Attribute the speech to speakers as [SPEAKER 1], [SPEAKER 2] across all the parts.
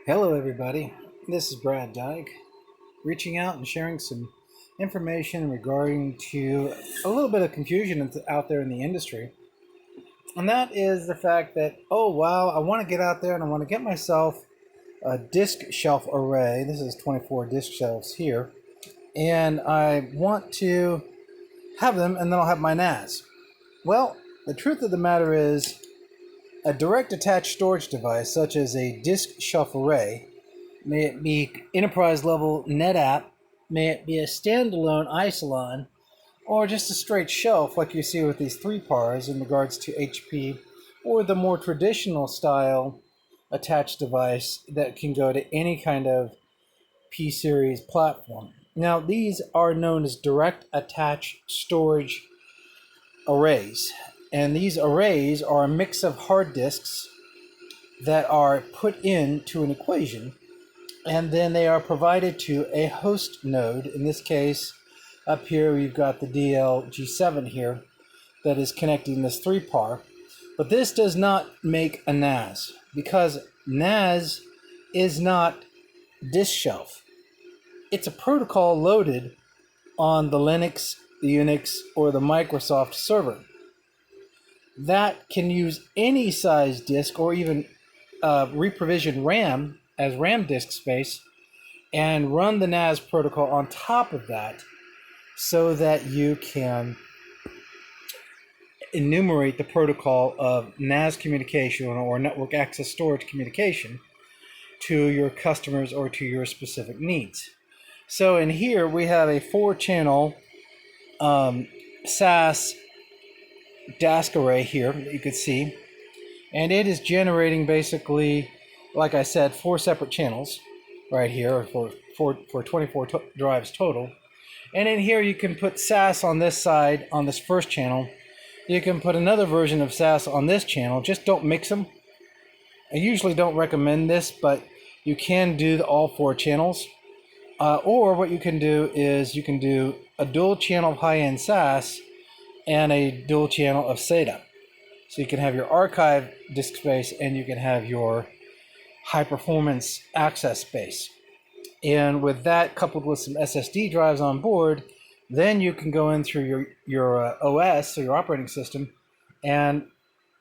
[SPEAKER 1] Hello everybody, this is Brad Dyke, reaching out and sharing some information regarding to a little bit of confusion out there in the industry. And that is the fact that, oh wow, I want to get out there and I want to get myself a disk shelf array. This is 24 disk shelves here. And I want to have them and then I'll have my NAS. Well, the truth of the matter is a direct attached storage device such as a disk shelf array, may it be enterprise level NetApp, may it be a standalone Isilon, or just a straight shelf like you see with these 3PARs in regards to HP, or the more traditional style attached device that can go to any kind of P-series platform. Now these are known as direct attached storage arrays, and these arrays are a mix of hard disks that are put into an equation, and then they are provided to a host node. In this case, up here we've got the DLG7 here that is connecting this 3PAR. But this does not make a NAS, because NAS is not disk shelf. It's a protocol loaded on the Linux, the Unix, or the Microsoft server that can use any size disk or even reprovision RAM as RAM disk space and run the NAS protocol on top of that so that you can enumerate the protocol of NAS communication or network access storage communication to your customers or to your specific needs. So in here we have a 4-channel SAS DAS array here that you could see, and it is generating basically, like I said, 4 separate channels right here for 24 drives total. And in here you can put SAS on this side on this first channel. You can put another version of SAS on this channel. Just don't mix them. I usually don't recommend this, but you can do all 4 channels. Or what you can do is you can do a dual channel high-end SAS and a dual channel of SATA. So you can have your archive disk space and you can have your high performance access space. And with that, coupled with some SSD drives on board, then you can go in through your OS, so your operating system, and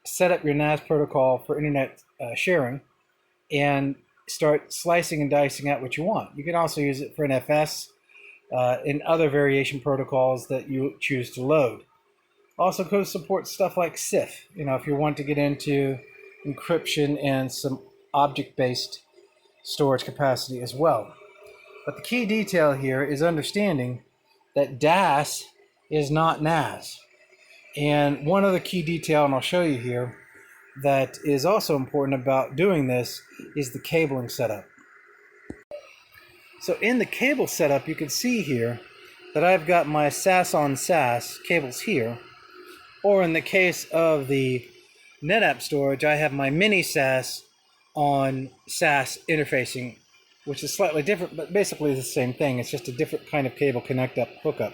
[SPEAKER 1] set up your NAS protocol for internet sharing and start slicing and dicing out what you want. You can also use it for NFS and other variation protocols that you choose to load. Also could support stuff like CIF, if you want to get into encryption and some object-based storage capacity as well. But the key detail here is understanding that DAS is not NAS. And one other key detail, and I'll show you here, that is also important about doing this is the cabling setup. So in the cable setup, you can see here that I've got my SAS on SAS cables here. Or in the case of the NetApp storage, I have my MiniSAS on SAS interfacing, which is slightly different, but basically the same thing. It's just a different kind of cable hookup.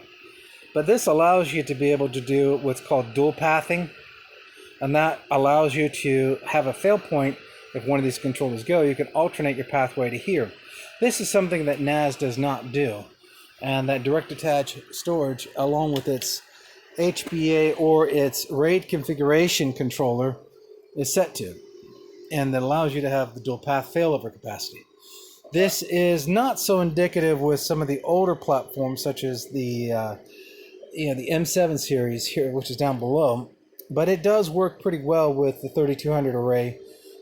[SPEAKER 1] But this allows you to be able to do what's called dual pathing, and that allows you to have a fail point. If one of these controllers go, you can alternate your pathway to here. This is something that NAS does not do, and that direct attach storage, along with its HBA or its RAID configuration controller, is set to, and that allows you to have the dual path failover capacity. This is not so indicative with some of the older platforms, such as the the M7 series here, which is down below, but it does work pretty well with the 3200 array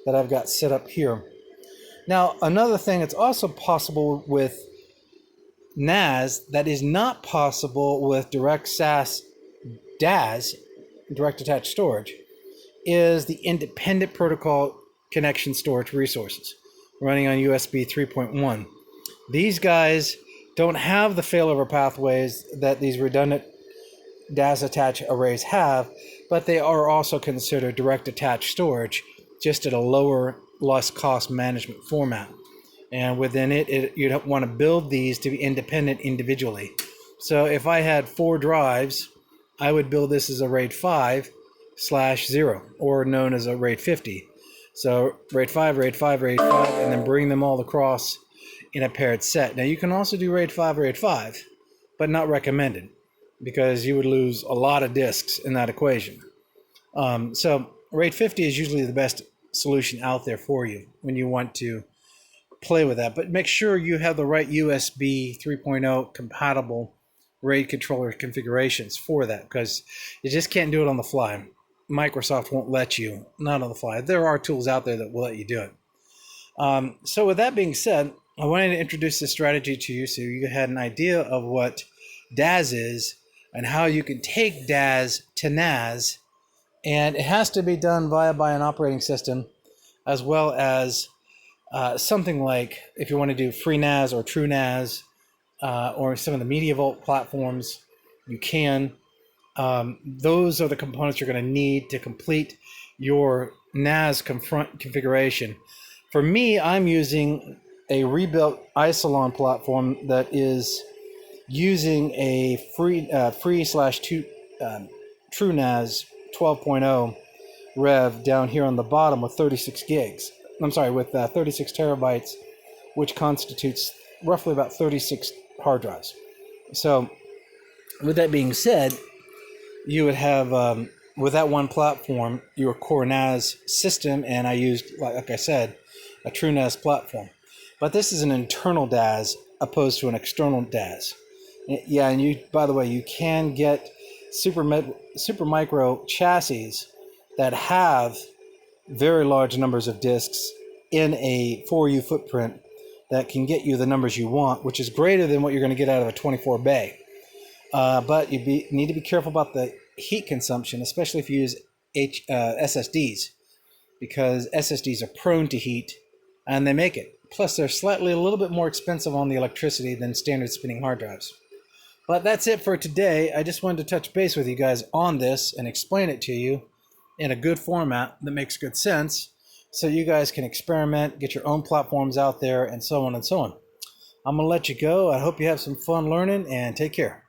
[SPEAKER 1] that I've got set up here. Now, another thing that's also possible with NAS that is not possible with direct SAS DAS, direct attached storage, is the independent protocol connection storage resources running on USB 3.1. These guys don't have the failover pathways that these redundant DAS attached arrays have, but they are also considered direct attached storage, just at a lower, less cost management format. And within it, you don't want to build these to be independent individually. So if I had 4 drives, I would build this as a RAID 5/0, or known as a RAID 50. So RAID 5, RAID 5, RAID 5, and then bring them all across in a paired set. Now you can also do RAID 5, RAID 5, but not recommended because you would lose a lot of disks in that equation. So RAID 50 is usually the best solution out there for you when you want to play with that, but make sure you have the right USB 3.0 compatible RAID controller configurations for that, because you just can't do it on the fly. Microsoft won't let you, not on the fly. There are tools out there that will let you do it. So with that being said, I wanted to introduce this strategy to you so you had an idea of what DAS is and how you can take DAS to NAS, and it has to be done by an operating system, as well as something like if you want to do FreeNAS or TrueNAS or some of the MediaVault platforms, you can. Those are the components you're going to need to complete your NAS configuration. For me, I'm using a rebuilt Isilon platform that is using a free/2 TrueNAS 12.0 rev down here on the bottom with 36 gigs. I'm sorry, with 36 terabytes, which constitutes roughly about 36 hard drives. So with that being said, you would have, with that one platform, your core NAS system, and I used, like I said, a true NAS platform. But this is an internal DAS opposed to an external DAS. Yeah, and you, by the way, you can get Supermicro chassis that have very large numbers of disks in a 4U footprint that can get you the numbers you want, which is greater than what you're going to get out of a 24 bay. But you need to be careful about the heat consumption, especially if you use SSDs, because SSDs are prone to heat, and they make it. Plus, they're slightly a little bit more expensive on the electricity than standard spinning hard drives. But that's it for today. I just wanted to touch base with you guys on this and explain it to you in a good format that makes good sense, so you guys can experiment, get your own platforms out there, and so on and so on. I'm going to let you go. I hope you have some fun learning, and take care.